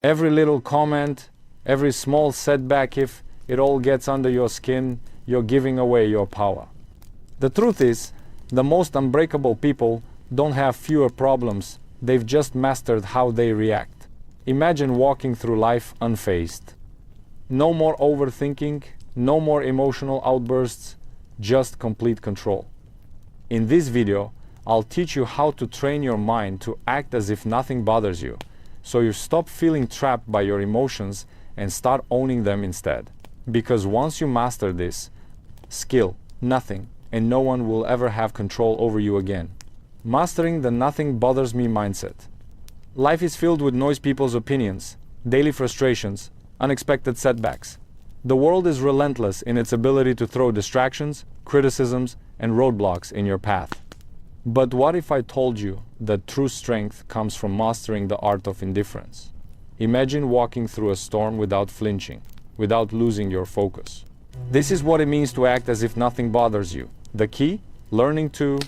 Every little comment, every small setback, if it all gets under your skin, you're giving away your power. The truth is, the most unbreakable people don't have fewer problems, they've just mastered how they react. Imagine walking through life unfazed. No more overthinking, no more emotional outbursts, just complete control. In this video, I'll teach you how to train your mind to act as if nothing bothers you, so you stop feeling trapped by your emotions and start owning them instead. Because once you master this skill, nothing and no one will ever have control over you again. Mastering the nothing bothers me mindset. Life is filled with noise, people's opinions, daily frustrations, unexpected setbacks. The world is relentless in its ability to throw distractions, criticisms, and roadblocks in your path. But what if I told you that true strength comes from mastering the art of indifference? Imagine walking through a storm without flinching, without losing your focus. This is what it means to act as if nothing bothers you. The key? Learning to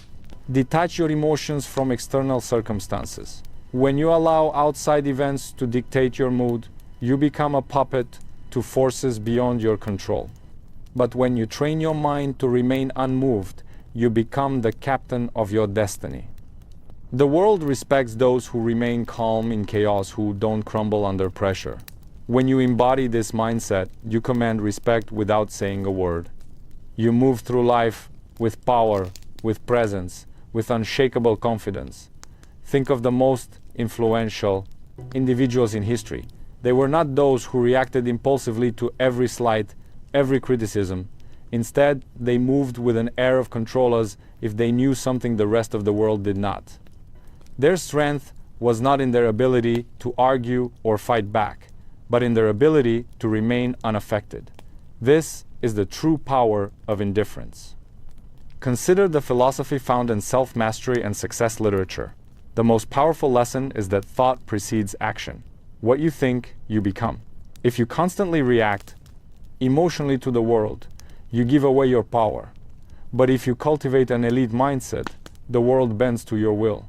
detach your emotions from external circumstances. When you allow outside events to dictate your mood, you become a puppet to forces beyond your control. But when you train your mind to remain unmoved, you become the captain of your destiny. The world respects those who remain calm in chaos, who don't crumble under pressure. When you embody this mindset, you command respect without saying a word. You move through life with power, with presence, with unshakable confidence. Think of the most influential individuals in history. They were not those who reacted impulsively to every slight, every criticism. Instead, they moved with an air of control as if they knew something the rest of the world did not. Their strength was not in their ability to argue or fight back, but in their ability to remain unaffected. This is the true power of indifference. Consider the philosophy found in self-mastery and success literature. The most powerful lesson is that thought precedes action. What you think, you become. If you constantly react emotionally to the world, you give away your power. But if you cultivate an elite mindset, the world bends to your will.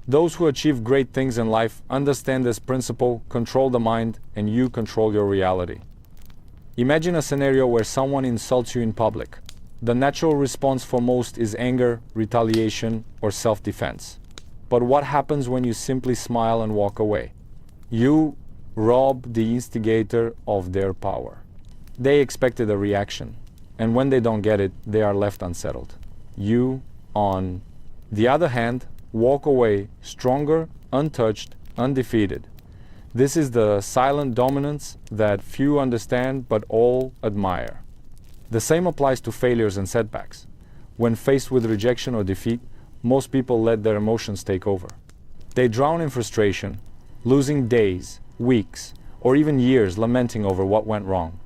Those who achieve great things in life understand this principle: control the mind, and you control your reality. Imagine a scenario where someone insults you in public. The natural response for most is anger, retaliation, or self-defense. But what happens when you simply smile and walk away? You rob the instigator of their power. They expected a reaction, and when they don't get it, they are left unsettled. You, on the other hand, walk away stronger, untouched, undefeated. This is the silent dominance that few understand but all admire. The same applies to failures and setbacks. When faced with rejection or defeat, most people let their emotions take over. They drown in frustration, losing days, weeks, or even years lamenting over what went wrong.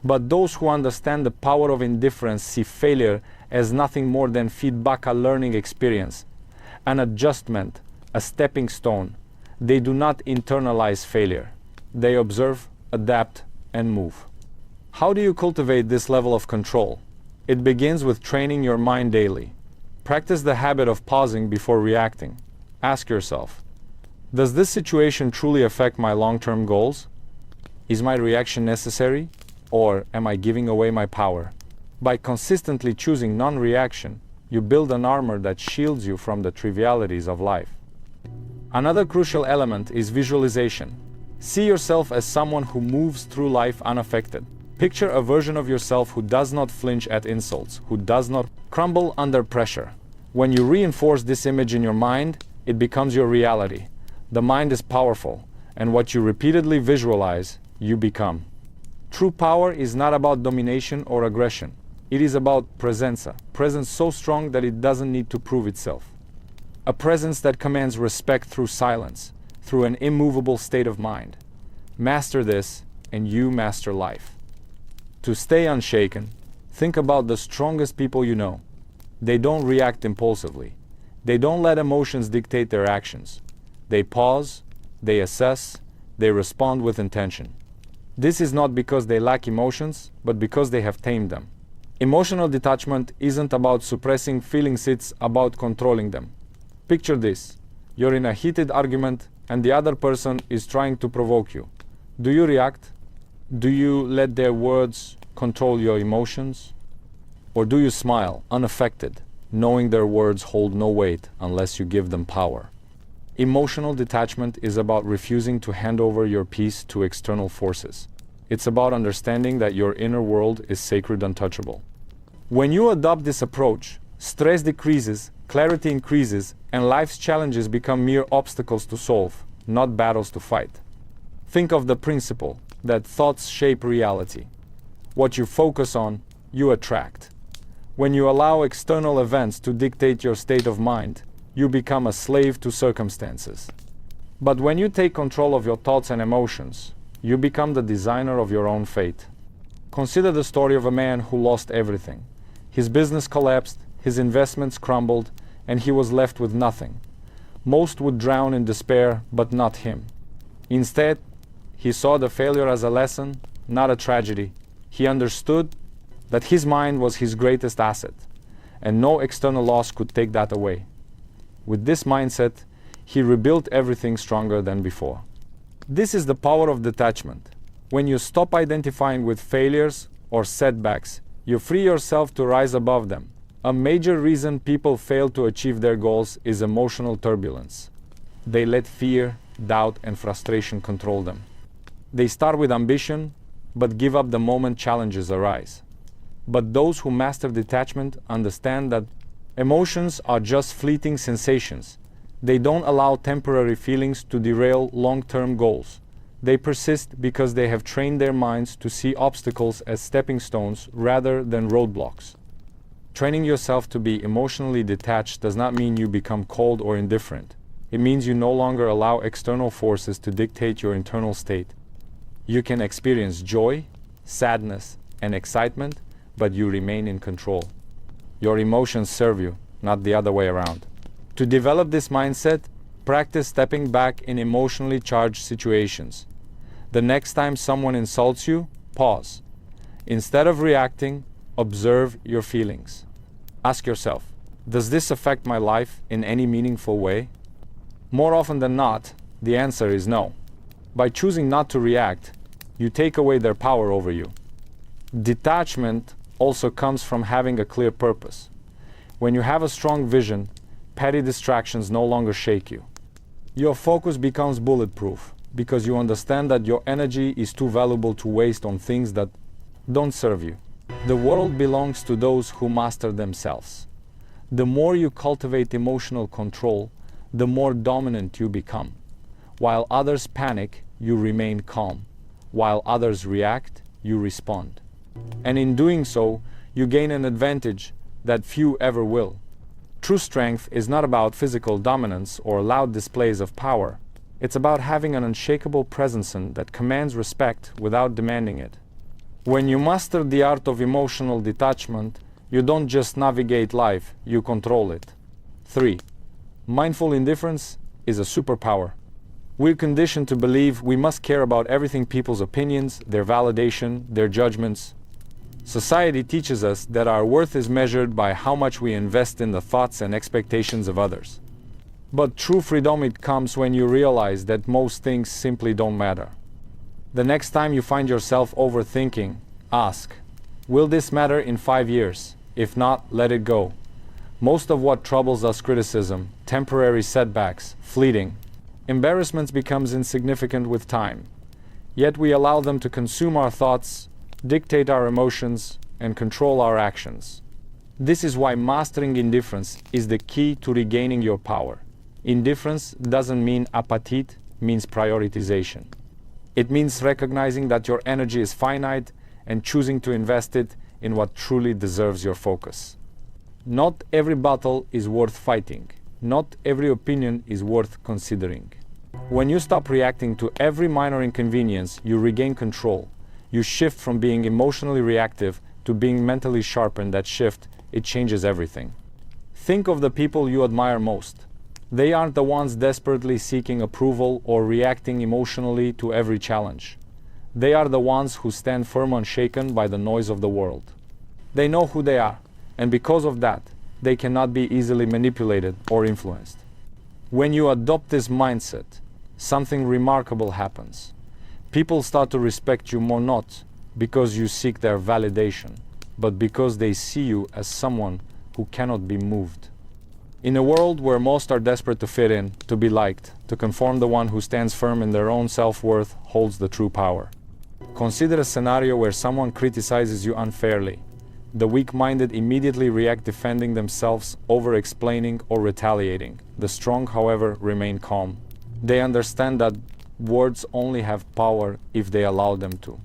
But those who understand the power of indifference see failure as nothing more than feedback, a learning experience, an adjustment, a stepping stone. They do not internalize failure. They observe, adapt, and move. How do you cultivate this level of control? It begins with training your mind daily. Practice the habit of pausing before reacting. Ask yourself, does this situation truly affect my long-term goals? Is my reaction necessary? Or am I giving away my power? By consistently choosing non-reaction, you build an armor that shields you from the trivialities of life. Another crucial element is visualization. See yourself as someone who moves through life unaffected. Picture a version of yourself who does not flinch at insults, who does not crumble under pressure. When you reinforce this image in your mind, it becomes your reality. The mind is powerful, and what you repeatedly visualize, you become. True power is not about domination or aggression. It is about presenza, presence so strong that it doesn't need to prove itself. A presence that commands respect through silence, through an immovable state of mind. Master this, and you master life. To stay unshaken, think about the strongest people you know. They don't react impulsively. They don't let emotions dictate their actions. They pause, they assess, they respond with intention. This is not because they lack emotions, but because they have tamed them. Emotional detachment isn't about suppressing feelings, it's about controlling them. Picture this: you're in a heated argument and the other person is trying to provoke you. Do you react? Do you let their words control your emotions? Or do you smile, unaffected, knowing their words hold no weight unless you give them power? Emotional detachment is about refusing to hand over your peace to external forces. It's about understanding that your inner world is sacred, untouchable. When you adopt this approach, stress decreases, clarity increases, and life's challenges become mere obstacles to solve, not battles to fight. Think of the principle that thoughts shape reality. What you focus on, you attract. When you allow external events to dictate your state of mind, you become a slave to circumstances. But when you take control of your thoughts and emotions, you become the designer of your own fate. Consider the story of a man who lost everything. His business collapsed, his investments crumbled, and he was left with nothing. Most would drown in despair, but not him. Instead, he saw the failure as a lesson, not a tragedy. He understood that his mind was his greatest asset, and no external loss could take that away. With this mindset, he rebuilt everything stronger than before. This is the power of detachment. When you stop identifying with failures or setbacks, you free yourself to rise above them. A major reason people fail to achieve their goals is emotional turbulence. They let fear, doubt, and frustration control them. They start with ambition, but give up the moment challenges arise. But those who master detachment understand that emotions are just fleeting sensations. They don't allow temporary feelings to derail long-term goals. They persist because they have trained their minds to see obstacles as stepping stones rather than roadblocks. Training yourself to be emotionally detached does not mean you become cold or indifferent. It means you no longer allow external forces to dictate your internal state. You can experience joy, sadness, and excitement, but you remain in control. Your emotions serve you, not the other way around. To develop this mindset, practice stepping back in emotionally charged situations. The next time someone insults you, pause. Instead of reacting, observe your feelings. Ask yourself, does this affect my life in any meaningful way? More often than not, the answer is no. By choosing not to react, you take away their power over you. Detachment also comes from having a clear purpose. When you have a strong vision, petty distractions no longer shake you. Your focus becomes bulletproof because you understand that your energy is too valuable to waste on things that don't serve you. The world belongs to those who master themselves. The more you cultivate emotional control, the more dominant you become. While others panic, you remain calm. While others react, you respond. And in doing so, you gain an advantage that few ever will. True strength is not about physical dominance or loud displays of power. It's about having an unshakable presence that commands respect without demanding it. When you master the art of emotional detachment, you don't just navigate life, you control it. 3. Mindful indifference is a superpower. We're conditioned to believe we must care about everything, people's opinions, their validation, their judgments. Society teaches us that our worth is measured by how much we invest in the thoughts and expectations of others. But true freedom, it comes when you realize that most things simply don't matter. The next time you find yourself overthinking, ask, will this matter in 5 years? If not, let it go. Most of what troubles us, criticism, temporary setbacks, fleeting, embarrassments, becomes insignificant with time. Yet we allow them to consume our thoughts, dictate our emotions, and control our actions. This is why mastering indifference is the key to regaining your power. Indifference doesn't mean apathy, it means prioritization. It means recognizing that your energy is finite and choosing to invest it in what truly deserves your focus. Not every battle is worth fighting. Not every opinion is worth considering. When you stop reacting to every minor inconvenience, you regain control. You shift from being emotionally reactive to being mentally sharp, and that shift, it changes everything. Think of the people you admire most. They aren't the ones desperately seeking approval or reacting emotionally to every challenge. They are the ones who stand firm, unshaken by the noise of the world. They know who they are, and because of that, they cannot be easily manipulated or influenced. When you adopt this mindset, something remarkable happens. People start to respect you more not because you seek their validation, but because they see you as someone who cannot be moved. In a world where most are desperate to fit in, to be liked, to conform, the one who stands firm in their own self-worth holds the true power. Consider a scenario where someone criticizes you unfairly. The weak-minded immediately react, defending themselves, over-explaining or retaliating. The strong, however, remain calm. They understand that words only have power if they allow them to.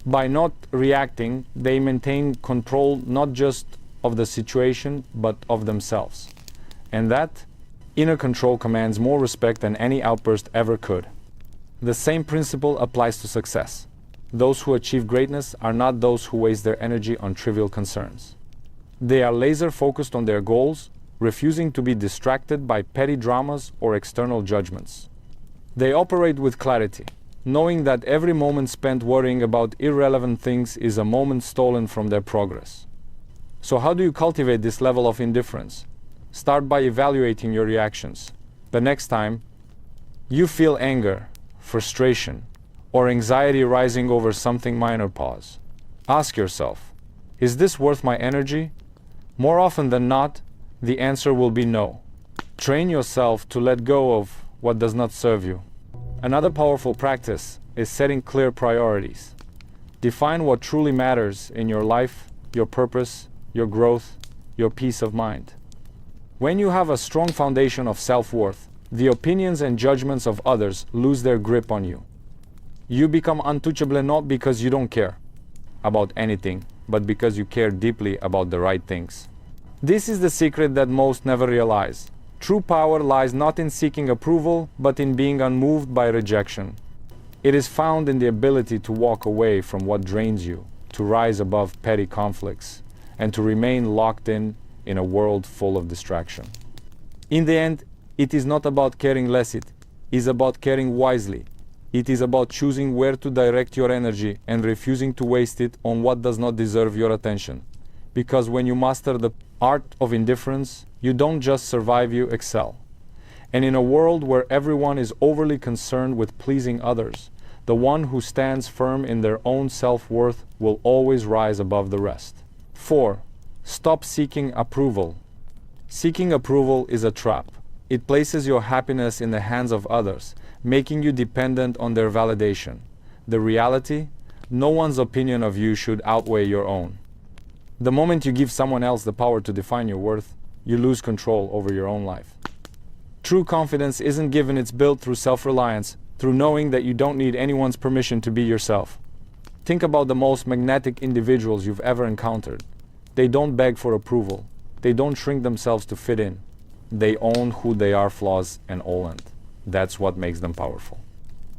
By not reacting, they maintain control not just of the situation, but of themselves. And that inner control commands more respect than any outburst ever could. The same principle applies to success. Those who achieve greatness are not those who waste their energy on trivial concerns. They are laser-focused on their goals, refusing to be distracted by petty dramas or external judgments. They operate with clarity, knowing that every moment spent worrying about irrelevant things is a moment stolen from their progress. So how do you cultivate this level of indifference? Start by evaluating your reactions. The next time you feel anger, frustration, or anxiety rising over something minor, pause. Ask yourself, is this worth my energy? More often than not, the answer will be no. Train yourself to let go of what does not serve you. Another powerful practice is setting clear priorities. Define what truly matters in your life, your purpose, your growth, your peace of mind. When you have a strong foundation of self-worth, the opinions and judgments of others lose their grip on you. You become untouchable not because you don't care about anything, but because you care deeply about the right things. This is the secret that most never realize. True power lies not in seeking approval, but in being unmoved by rejection. It is found in the ability to walk away from what drains you, to rise above petty conflicts, and to remain locked in a world full of distraction. In the end, it is not about caring less, it is about caring wisely. It is about choosing where to direct your energy and refusing to waste it on what does not deserve your attention. Because when you master the art of indifference, you don't just survive, you excel. And in a world where everyone is overly concerned with pleasing others, the one who stands firm in their own self-worth will always rise above the rest. 4. Stop seeking approval. Seeking approval is a trap. It places your happiness in the hands of others, making you dependent on their validation. The reality, no one's opinion of you should outweigh your own. The moment you give someone else the power to define your worth, you lose control over your own life. True confidence isn't given, it's built through self-reliance, through knowing that you don't need anyone's permission to be yourself. Think about the most magnetic individuals you've ever encountered. They don't beg for approval. They don't shrink themselves to fit in. They own who they are, flaws and all, and that's what makes them powerful.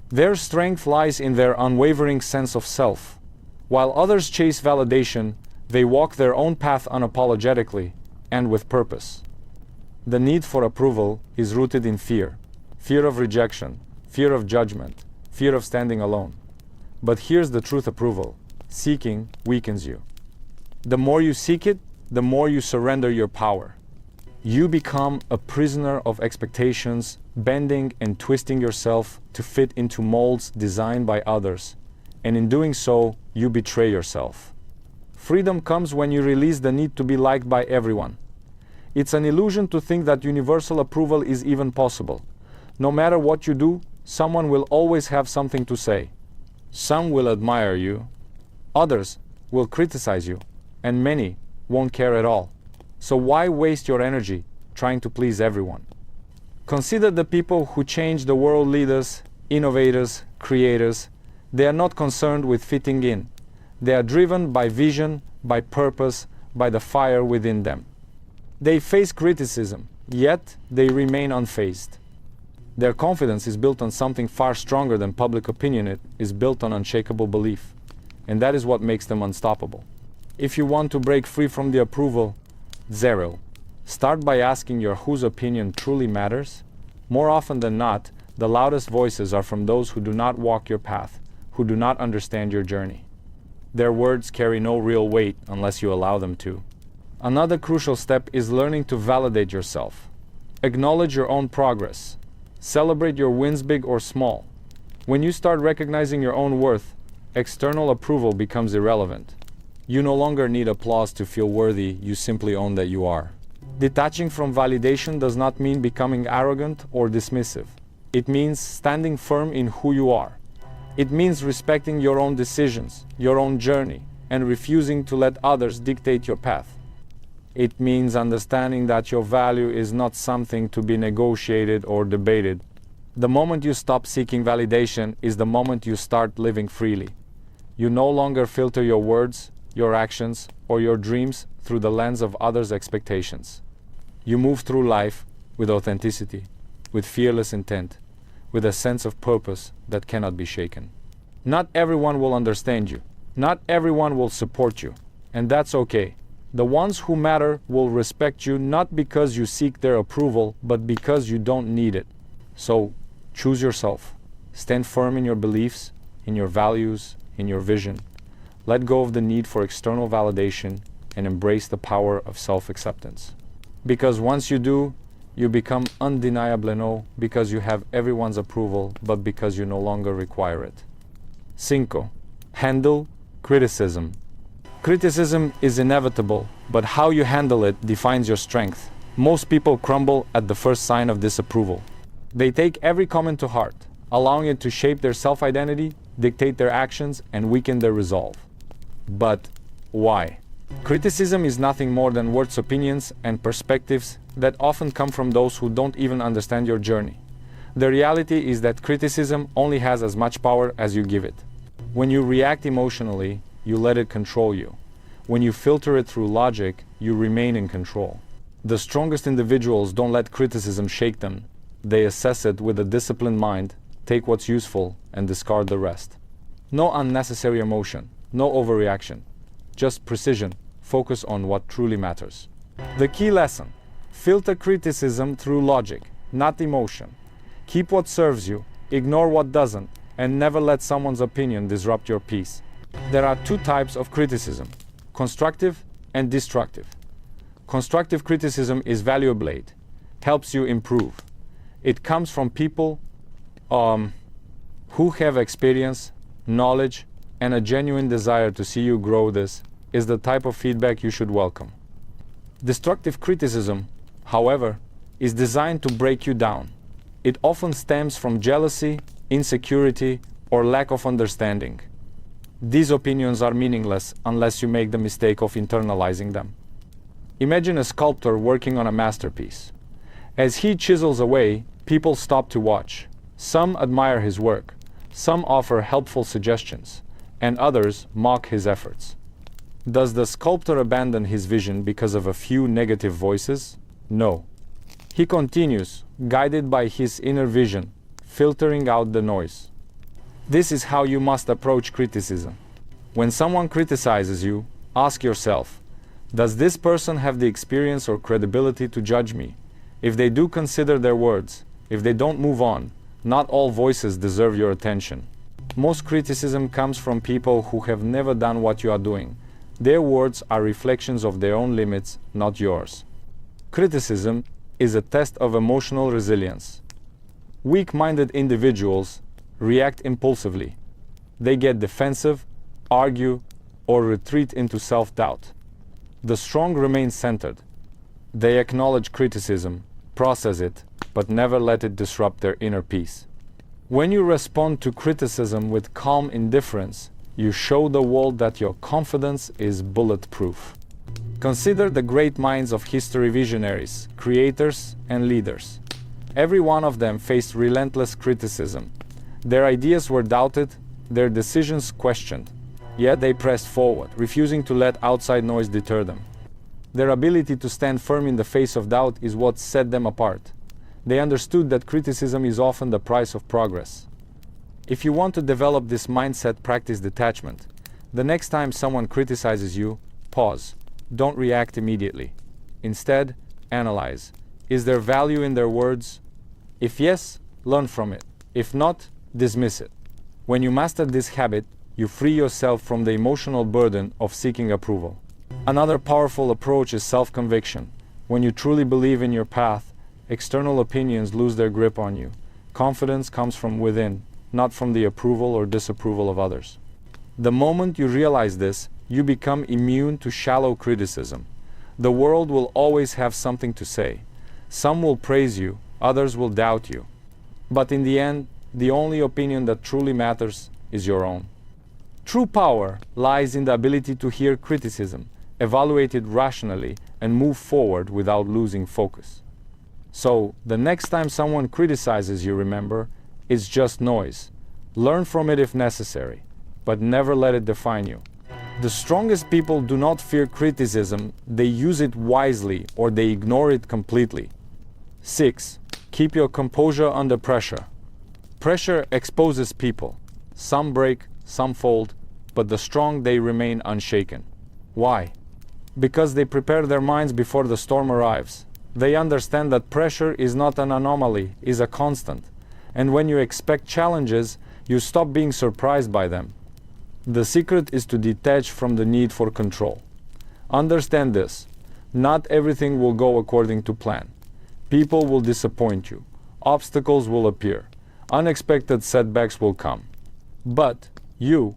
Their strength lies in their unwavering sense of self. While others chase validation, they walk their own path unapologetically and with purpose. The need for approval is rooted in fear. Fear of rejection, fear of judgment, fear of standing alone. But here's the truth: approval seeking weakens you. The more you seek it, the more you surrender your power. You become a prisoner of expectations, bending and twisting yourself to fit into molds designed by others. And in doing so, you betray yourself. Freedom comes when you release the need to be liked by everyone. It's an illusion to think that universal approval is even possible. No matter what you do, someone will always have something to say. Some will admire you, others will criticize you, and many won't care at all. So why waste your energy trying to please everyone? Consider the people who change the world: leaders, innovators, creators. They are not concerned with fitting in. They are driven by vision, by purpose, by the fire within them. They face criticism, yet they remain unfazed. Their confidence is built on something far stronger than public opinion. It is built on unshakable belief. And that is what makes them unstoppable. If you want to break free from the approval zero, start by asking your whose opinion truly matters. More often than not, the loudest voices are from those who do not walk your path, who do not understand your journey. Their words carry no real weight unless you allow them to. Another crucial step is learning to validate yourself. Acknowledge your own progress. Celebrate your wins, big or small. When you start recognizing your own worth, external approval becomes irrelevant. You no longer need applause to feel worthy, you simply own that you are. Detaching from validation does not mean becoming arrogant or dismissive. It means standing firm in who you are. It means respecting your own decisions, your own journey, and refusing to let others dictate your path. It means understanding that your value is not something to be negotiated or debated. The moment you stop seeking validation is the moment you start living freely. You no longer filter your words, your actions, or your dreams through the lens of others' expectations. You move through life with authenticity, with fearless intent, with a sense of purpose that cannot be shaken. Not everyone will understand you. Not everyone will support you, and that's okay. The ones who matter will respect you not because you seek their approval, but because you don't need it. So, choose yourself. Stand firm in your beliefs, in your values, in your vision. Let go of the need for external validation and embrace the power of self-acceptance. Because once you do, you become undeniably no because you have everyone's approval, but because you no longer require it. 5. Handle criticism. Criticism is inevitable, but how you handle it defines your strength. Most people crumble at the first sign of disapproval. They take every comment to heart, allowing it to shape their self-identity, dictate their actions, and weaken their resolve. But why? Criticism is nothing more than words, opinions, and perspectives that often come from those who don't even understand your journey. The reality is that criticism only has as much power as you give it. When you react emotionally, you let it control you. When you filter it through logic, you remain in control. The strongest individuals don't let criticism shake them. They assess it with a disciplined mind, take what's useful, and discard the rest. No unnecessary emotion, no overreaction. Just precision, focus on what truly matters. The key lesson: filter criticism through logic, not emotion. Keep what serves you, ignore what doesn't, and never let someone's opinion disrupt your peace. There are two types of criticism: constructive and destructive. Constructive criticism is valuable, it helps you improve. It comes from people who have experience, knowledge, and a genuine desire to see you grow. This is the type of feedback you should welcome. Destructive criticism, however, is designed to break you down. It often stems from jealousy, insecurity, or lack of understanding. These opinions are meaningless unless you make the mistake of internalizing them. Imagine a sculptor working on a masterpiece. As he chisels away, people stop to watch. Some admire his work, some offer helpful suggestions, and others mock his efforts. Does the sculptor abandon his vision because of a few negative voices? No. He continues, guided by his inner vision, filtering out the noise. This is how you must approach criticism. When someone criticizes you, ask yourself, does this person have the experience or credibility to judge me? If they do, consider their words. If they don't, move on. Not all voices deserve your attention. Most criticism comes from people who have never done what you are doing. Their words are reflections of their own limits, not yours. Criticism is a test of emotional resilience. Weak-minded individuals react impulsively. They get defensive, argue, or retreat into self-doubt. The strong remain centered. They acknowledge criticism, process it, but never let it disrupt their inner peace. When you respond to criticism with calm indifference, you show the world that your confidence is bulletproof. Consider the great minds of history: visionaries, creators, and leaders. Every one of them faced relentless criticism. Their ideas were doubted, their decisions questioned. Yet they pressed forward, refusing to let outside noise deter them. Their ability to stand firm in the face of doubt is what set them apart. They understood that criticism is often the price of progress. If you want to develop this mindset, practice detachment. The next time someone criticizes you, pause. Don't react immediately. Instead, analyze. Is there value in their words? If yes, learn from it. If not, dismiss it. When you master this habit, you free yourself from the emotional burden of seeking approval. Another powerful approach is self-conviction. When you truly believe in your path, external opinions lose their grip on you. Confidence comes from within, not from the approval or disapproval of others. The moment you realize this, you become immune to shallow criticism. The world will always have something to say. Some will praise you, others will doubt you. But in the end, the only opinion that truly matters is your own. True power lies in the ability to hear criticism, evaluate it rationally, and move forward without losing focus. So, the next time someone criticizes you, remember, it's just noise. Learn from it if necessary, but never let it define you. The strongest people do not fear criticism, they use it wisely or they ignore it completely. 6. Keep your composure under pressure. Pressure exposes people. Some break, some fold, but the strong, they remain unshaken. Why? Because they prepare their minds before the storm arrives. They understand that pressure is not an anomaly, is a constant. And when you expect challenges, you stop being surprised by them. The secret is to detach from the need for control. Understand this. Not everything will go according to plan. People will disappoint you. Obstacles will appear. Unexpected setbacks will come. But you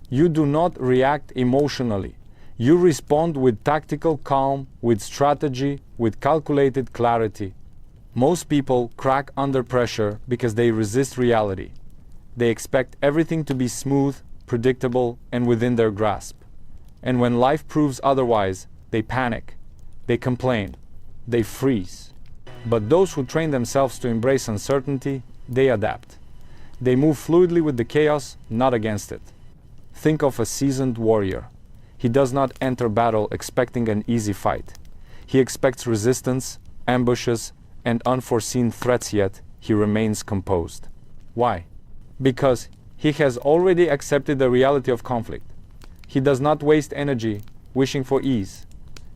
do not react emotionally. You respond with tactical calm, with strategy, with calculated clarity. Most people crack under pressure because they resist reality. They expect everything to be smooth, predictable, and within their grasp. And when life proves otherwise, they panic, they complain, they freeze. But those who train themselves to embrace uncertainty, they adapt. They move fluidly with the chaos, not against it. Think of a seasoned warrior. He does not enter battle expecting an easy fight. He expects resistance, ambushes, and unforeseen threats, yet he remains composed. Why? Because he has already accepted the reality of conflict. He does not waste energy wishing for ease.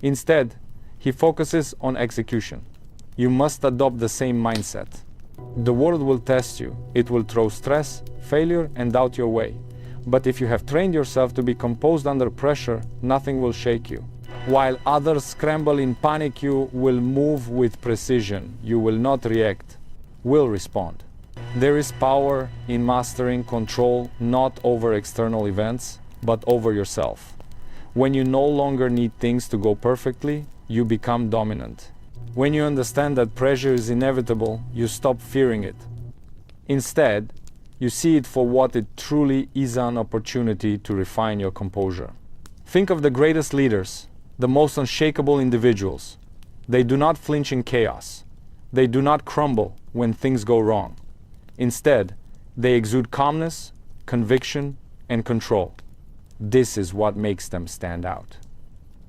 Instead, he focuses on execution. You must adopt the same mindset. The world will test you. It will throw stress, failure, and doubt your way. But if you have trained yourself to be composed under pressure, nothing will shake you. While others scramble in panic, you will move with precision. You will not react, will respond. There is power in mastering control, not over external events, but over yourself. When you no longer need things to go perfectly, you become dominant. When you understand that pressure is inevitable, you stop fearing it. Instead, you see it for what it truly is, an opportunity to refine your composure. Think of the greatest leaders, the most unshakable individuals. They do not flinch in chaos. They do not crumble when things go wrong. Instead, they exude calmness, conviction, and control. This is what makes them stand out.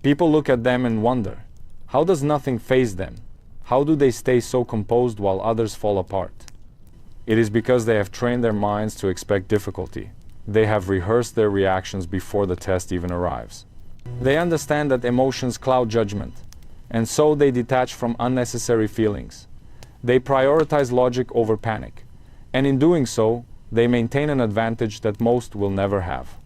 People look at them and wonder, how does nothing faze them? How do they stay so composed while others fall apart? It is because they have trained their minds to expect difficulty. They have rehearsed their reactions before the test even arrives. They understand that emotions cloud judgment, and so they detach from unnecessary feelings. They prioritize logic over panic, and in doing so, they maintain an advantage that most will never have.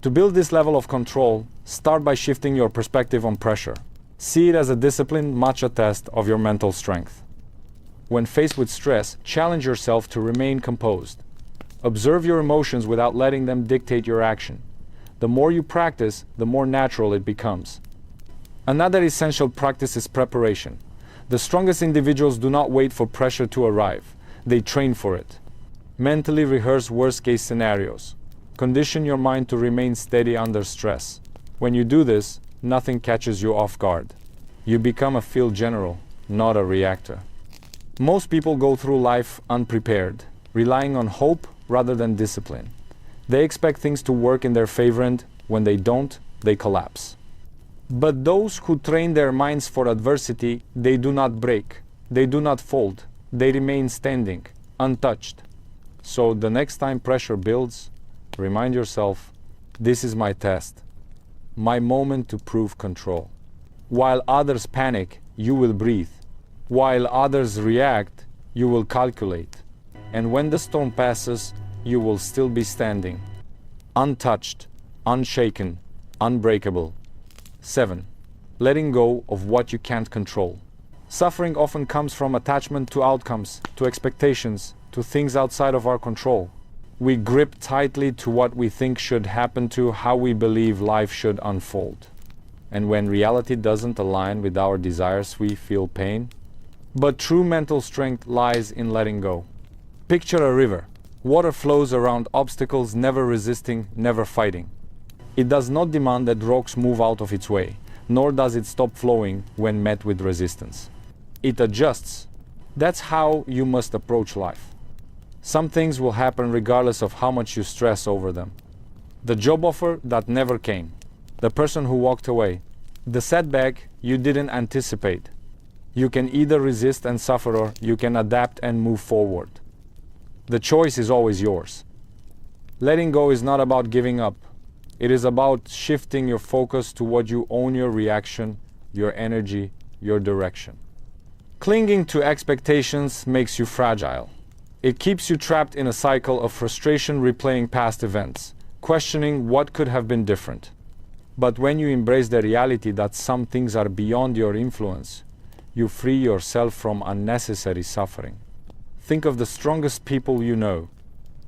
To build this level of control, start by shifting your perspective on pressure. See it as a disciplined matcha test of your mental strength. When faced with stress, challenge yourself to remain composed. Observe your emotions without letting them dictate your action. The more you practice, the more natural it becomes. Another essential practice is preparation. The strongest individuals do not wait for pressure to arrive. They train for it. Mentally rehearse worst-case scenarios. Condition your mind to remain steady under stress. When you do this, nothing catches you off guard. You become a field general, not a reactor. Most people go through life unprepared, relying on hope rather than discipline. They expect things to work in their favor, and when they don't, they collapse. But those who train their minds for adversity, they do not break, they do not fold, they remain standing, untouched. So the next time pressure builds, remind yourself, this is my test, my moment to prove control. While others panic, you will breathe. While others react, you will calculate. And when the storm passes, you will still be standing, untouched, unshaken, unbreakable. 7. Letting go of what you can't control. Suffering often comes from attachment to outcomes, to expectations, to things outside of our control. We grip tightly to what we think should happen, to how we believe life should unfold. And when reality doesn't align with our desires, we feel pain. But true mental strength lies in letting go. Picture a river. Water flows around obstacles, never resisting, never fighting. It does not demand that rocks move out of its way, nor does it stop flowing when met with resistance. It adjusts. That's how you must approach life. Some things will happen regardless of how much you stress over them. The job offer that never came, the person who walked away, the setback you didn't anticipate. You can either resist and suffer, or you can adapt and move forward. The choice is always yours. Letting go is not about giving up. It is about shifting your focus to what you own: your reaction, your energy, your direction. Clinging to expectations makes you fragile. It keeps you trapped in a cycle of frustration, replaying past events, questioning what could have been different. But when you embrace the reality that some things are beyond your influence, you free yourself from unnecessary suffering. Think of the strongest people you know.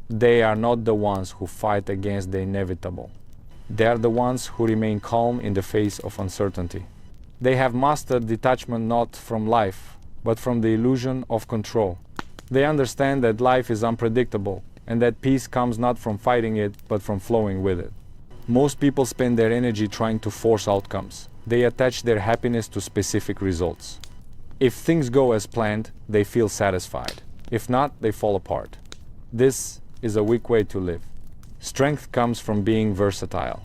They are not the ones who fight against the inevitable. They are the ones who remain calm in the face of uncertainty. They have mastered detachment not from life, but from the illusion of control. They understand that life is unpredictable, and that peace comes not from fighting it, but from flowing with it. Most people spend their energy trying to force outcomes. They attach their happiness to specific results. If things go as planned, they feel satisfied. If not, they fall apart. This is a weak way to live. Strength comes from being versatile.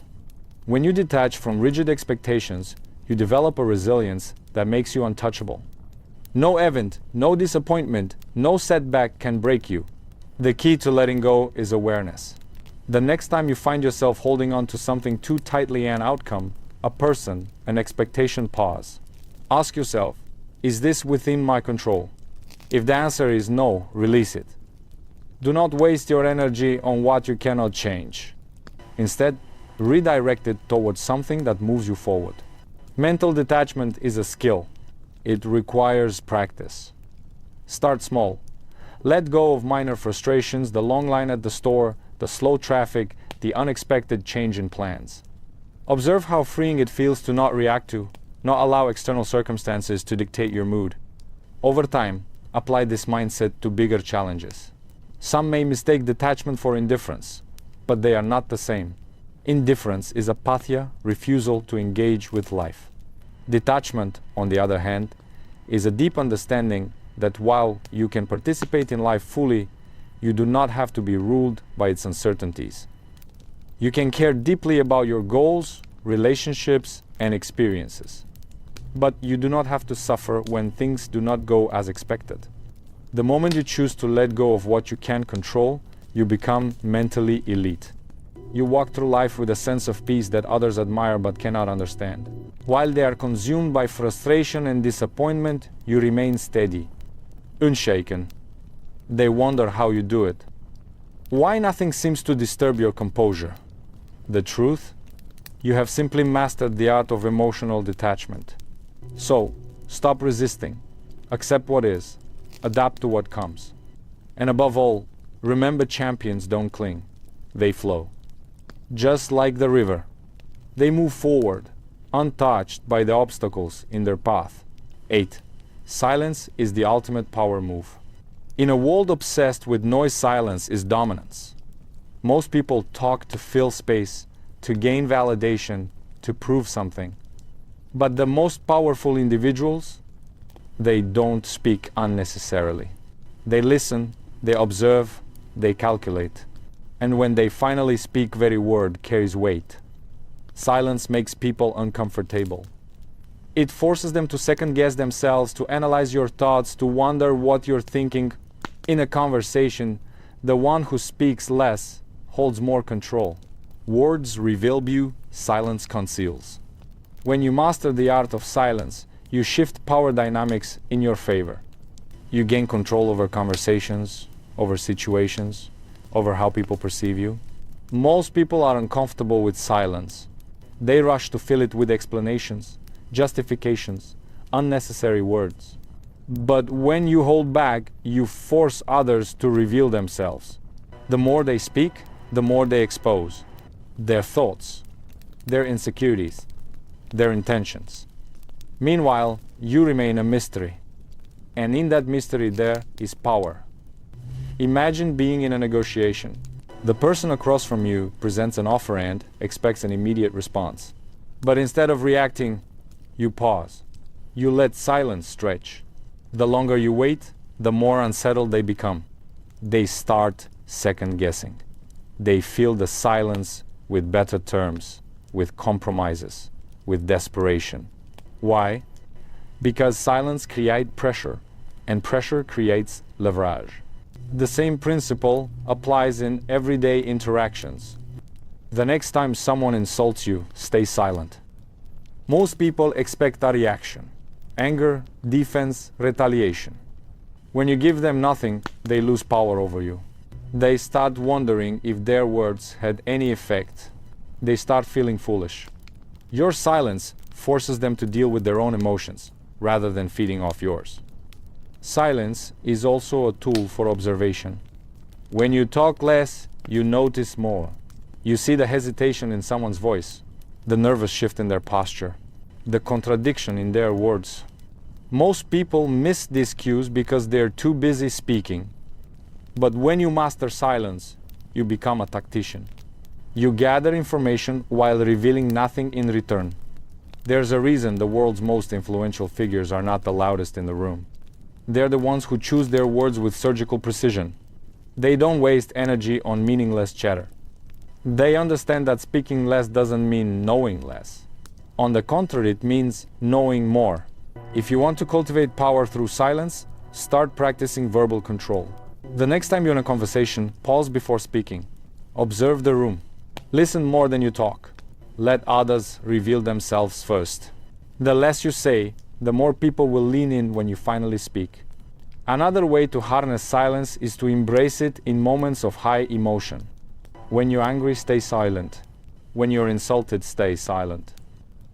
When you detach from rigid expectations, you develop a resilience that makes you untouchable. No event, no disappointment, no setback can break you. The key to letting go is awareness. The next time you find yourself holding on to something too tightly, an outcome, a person, an expectation, pause. Ask yourself, is this within my control? If the answer is no, release it. Do not waste your energy on what you cannot change. Instead, redirect it towards something that moves you forward. Mental detachment is a skill. It requires practice. Start small. Let go of minor frustrations, the long line at the store, the slow traffic, the unexpected change in plans. Observe how freeing it feels to not react to, not allow external circumstances to dictate your mood. Over time, apply this mindset to bigger challenges. Some may mistake detachment for indifference, but they are not the same. Indifference is apathia, refusal to engage with life. Detachment, on the other hand, is a deep understanding that while you can participate in life fully, you do not have to be ruled by its uncertainties. You can care deeply about your goals, relationships, and experiences. But you do not have to suffer when things do not go as expected. The moment you choose to let go of what you can control, you become mentally elite. You walk through life with a sense of peace that others admire but cannot understand. While they are consumed by frustration and disappointment, you remain steady, unshaken. They wonder how you do it. Why nothing seems to disturb your composure? The truth? You have simply mastered the art of emotional detachment. So, stop resisting. Accept what is. Adapt to what comes. And above all, remember, champions don't cling. They flow. Just like the river, they move forward, untouched by the obstacles in their path. 8. Silence is the ultimate power move. In a world obsessed with noise, silence is dominance. Most people talk to fill space, to gain validation, to prove something. But the most powerful individuals, they don't speak unnecessarily. They listen, they observe, they calculate. And when they finally speak, very word carries weight. Silence makes people uncomfortable. It forces them to second-guess themselves, to analyze your thoughts, to wonder what you're thinking. In a conversation, the one who speaks less holds more control. Words reveal you, silence conceals. When you master the art of silence, you shift power dynamics in your favor. You gain control over conversations, over situations, over how people perceive you. Most people are uncomfortable with silence. They rush to fill it with explanations, justifications, unnecessary words. But when you hold back, you force others to reveal themselves. The more they speak, the more they expose their thoughts, their insecurities, their intentions. Meanwhile, you remain a mystery. And in that mystery there is power. Imagine being in a negotiation. The person across from you presents an offer and expects an immediate response. But instead of reacting, you pause. You let silence stretch. The longer you wait, the more unsettled they become. They start second guessing. They fill the silence with better terms, with compromises, with desperation. Why? Because silence creates pressure, and pressure creates leverage. The same principle applies in everyday interactions. The next time someone insults you, stay silent. Most people expect a reaction: anger, defense, retaliation. When you give them nothing, they lose power over you. They start wondering if their words had any effect. They start feeling foolish. Your silence forces them to deal with their own emotions, rather than feeding off yours. Silence is also a tool for observation. When you talk less, you notice more. You see the hesitation in someone's voice, the nervous shift in their posture, the contradiction in their words. Most people miss these cues because they're too busy speaking. But when you master silence, you become a tactician. You gather information while revealing nothing in return. There's a reason the world's most influential figures are not the loudest in the room. They're the ones who choose their words with surgical precision. They don't waste energy on meaningless chatter. They understand that speaking less doesn't mean knowing less. On the contrary, it means knowing more. If you want to cultivate power through silence, start practicing verbal control. The next time you're in a conversation, pause before speaking. Observe the room. Listen more than you talk. Let others reveal themselves first. The less you say, the more people will lean in when you finally speak. Another way to harness silence is to embrace it in moments of high emotion. When you're angry, stay silent. When you're insulted, stay silent.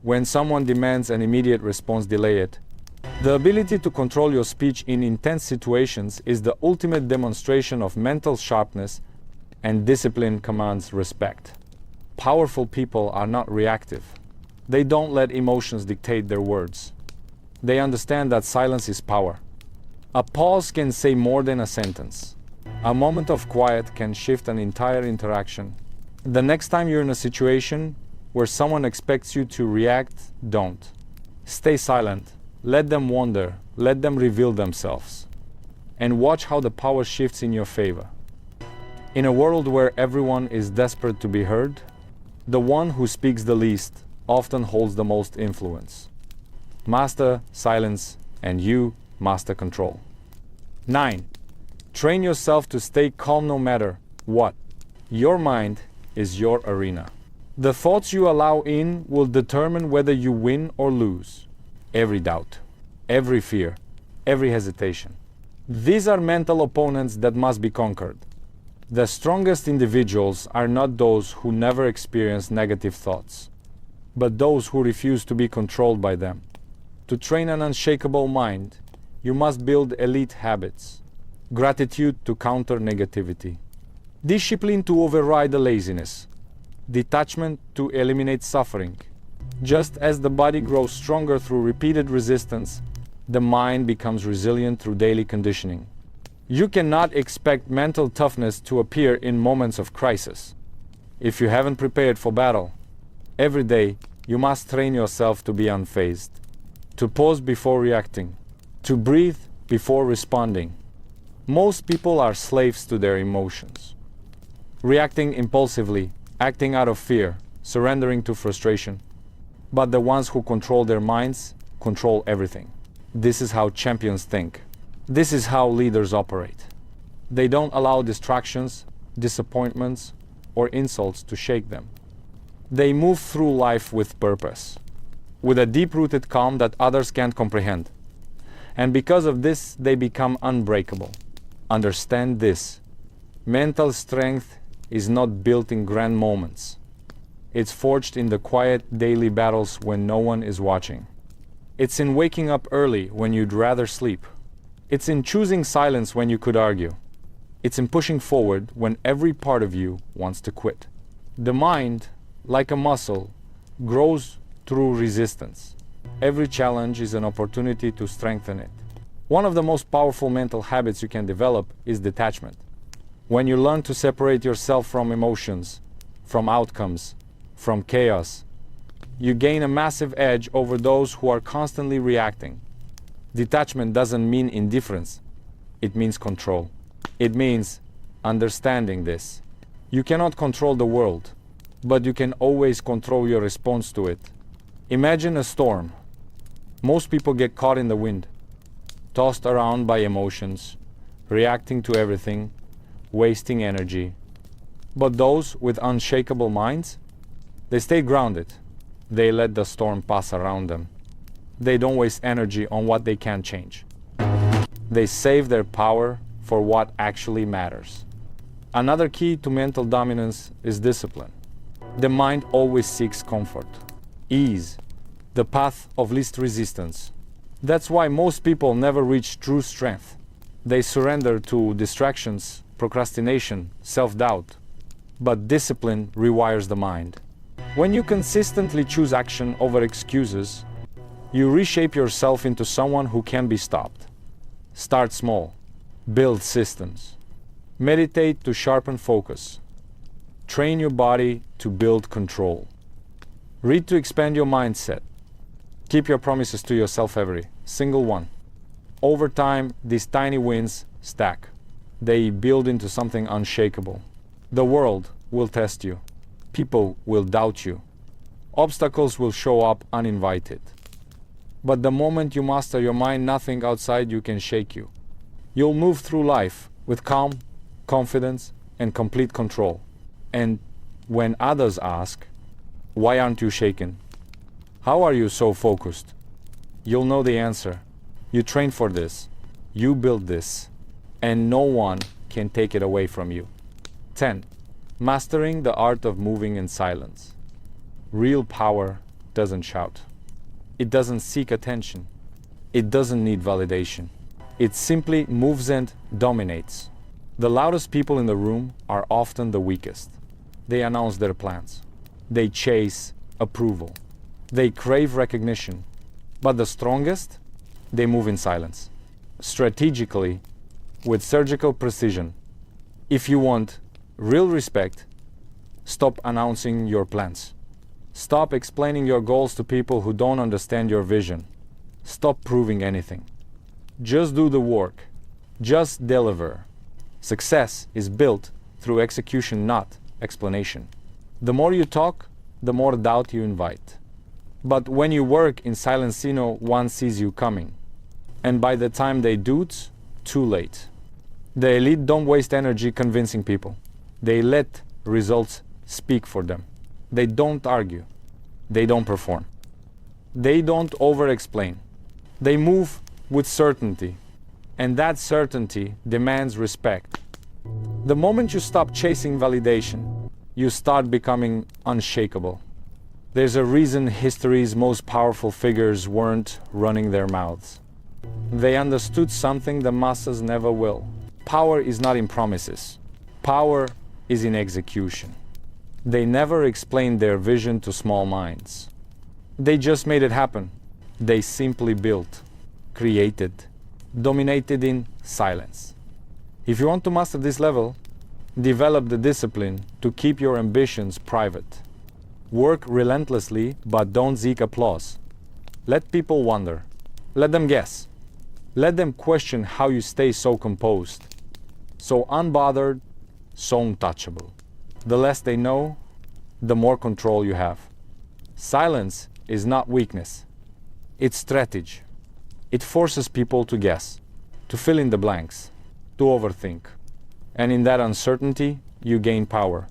When someone demands an immediate response, delay it. The ability to control your speech in intense situations is the ultimate demonstration of mental sharpness, and discipline commands respect. Powerful people are not reactive. They don't let emotions dictate their words. They understand that silence is power. A pause can say more than a sentence. A moment of quiet can shift an entire interaction. The next time you're in a situation where someone expects you to react, don't. Stay silent. Let them wonder. Let them reveal themselves. And watch how the power shifts in your favor. In a world where everyone is desperate to be heard, the one who speaks the least often holds the most influence. Master silence, and you master control. 9. Train yourself to stay calm no matter what. Your mind is your arena. The thoughts you allow in will determine whether you win or lose. Every doubt, every fear, every hesitation. These are mental opponents that must be conquered. The strongest individuals are not those who never experience negative thoughts, but those who refuse to be controlled by them. To train an unshakable mind, you must build elite habits. Gratitude to counter negativity. Discipline to override the laziness. Detachment to eliminate suffering. Just as the body grows stronger through repeated resistance, the mind becomes resilient through daily conditioning. You cannot expect mental toughness to appear in moments of crisis. If you haven't prepared for battle, every day you must train yourself to be unfazed, to pause before reacting, to breathe before responding. Most people are slaves to their emotions, reacting impulsively, acting out of fear, surrendering to frustration. But the ones who control their minds control everything. This is how champions think. This is how leaders operate. They don't allow distractions, disappointments, or insults to shake them. They move through life with purpose, with a deep-rooted calm that others can't comprehend. And because of this, they become unbreakable. Understand this: mental strength is not built in grand moments. It's forged in the quiet daily battles when no one is watching. It's in waking up early when you'd rather sleep. It's in choosing silence when you could argue. It's in pushing forward when every part of you wants to quit. The mind, like a muscle, grows through resistance. Every challenge is an opportunity to strengthen it. One of the most powerful mental habits you can develop is detachment. When you learn to separate yourself from emotions, from outcomes, from chaos, you gain a massive edge over those who are constantly reacting. Detachment doesn't mean indifference. It means control. It means understanding this. You cannot control the world, but you can always control your response to it. Imagine a storm. Most people get caught in the wind, tossed around by emotions, reacting to everything, wasting energy. But those with unshakable minds, they stay grounded. They let the storm pass around them. They don't waste energy on what they can't change. They save their power for what actually matters. Another key to mental dominance is discipline. The mind always seeks comfort, ease, the path of least resistance. That's why most people never reach true strength. They surrender to distractions, procrastination, self-doubt. But discipline rewires the mind. When you consistently choose action over excuses, you reshape yourself into someone who can be stopped. Start small. Build systems. Meditate to sharpen focus. Train your body to build control. Read to expand your mindset. Keep your promises to yourself every single one. Over time, these tiny wins stack. They build into something unshakable. The world will test you. People will doubt you. Obstacles will show up uninvited. But the moment you master your mind, nothing outside you can shake you. You'll move through life with calm, confidence, and complete control. And when others ask, why aren't you shaken? How are you so focused? You'll know the answer. You trained for this. You built this. And no one can take it away from you. 10. Mastering the art of moving in silence. Real power doesn't shout. It doesn't seek attention. It doesn't need validation. It simply moves and dominates. The loudest people in the room are often the weakest. They announce their plans. They chase approval. They crave recognition. But the strongest, they move in silence. Strategically, with surgical precision. If you want real respect, stop announcing your plans. Stop explaining your goals to people who don't understand your vision. Stop proving anything. Just do the work. Just deliver. Success is built through execution, not explanation. The more you talk, the more doubt you invite. But when you work in silence, no one sees you coming. And by the time they do, it's too late. The elite don't waste energy convincing people. They let results speak for them. They don't argue. They don't perform. They don't over-explain. They move with certainty. And that certainty demands respect. The moment you stop chasing validation, you start becoming unshakable. There's a reason history's most powerful figures weren't running their mouths. They understood something the masses never will. Power is not in promises. Power is in execution. They never explained their vision to small minds. They just made it happen. They simply built, created, dominated in silence. If you want to master this level, develop the discipline to keep your ambitions private. Work relentlessly, but don't seek applause. Let people wonder. Let them guess. Let them question how you stay so composed, so unbothered, so untouchable. The less they know, the more control you have. Silence is not weakness. It's strategy. It forces people to guess, to fill in the blanks, to overthink. And in that uncertainty, you gain power.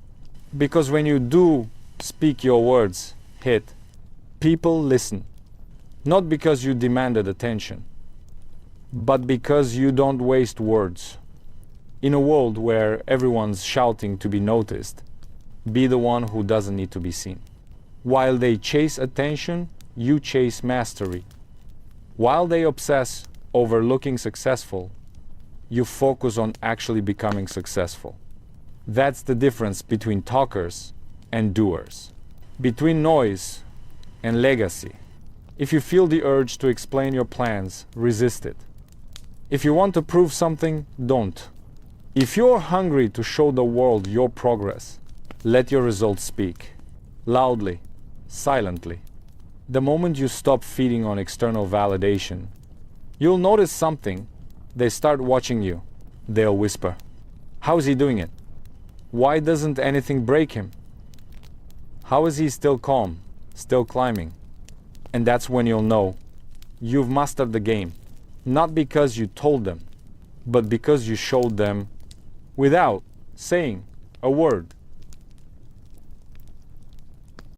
Because when you do speak your words, people listen. Not because you demanded attention, but because you don't waste words. In a world where everyone's shouting to be noticed, be the one who doesn't need to be seen. While they chase attention, you chase mastery. While they obsess over looking successful, you focus on actually becoming successful. That's the difference between talkers and doers, between noise and legacy. If you feel the urge to explain your plans, resist it. If you want to prove something, don't. If you're hungry to show the world your progress, let your results speak. Loudly, silently. The moment you stop feeding on external validation, you'll notice something. They start watching you. They'll whisper, "How is he doing it? Why doesn't anything break him? How is he still calm, still climbing?" And that's when you'll know you've mastered the game. Not because you told them, but because you showed them without saying a word.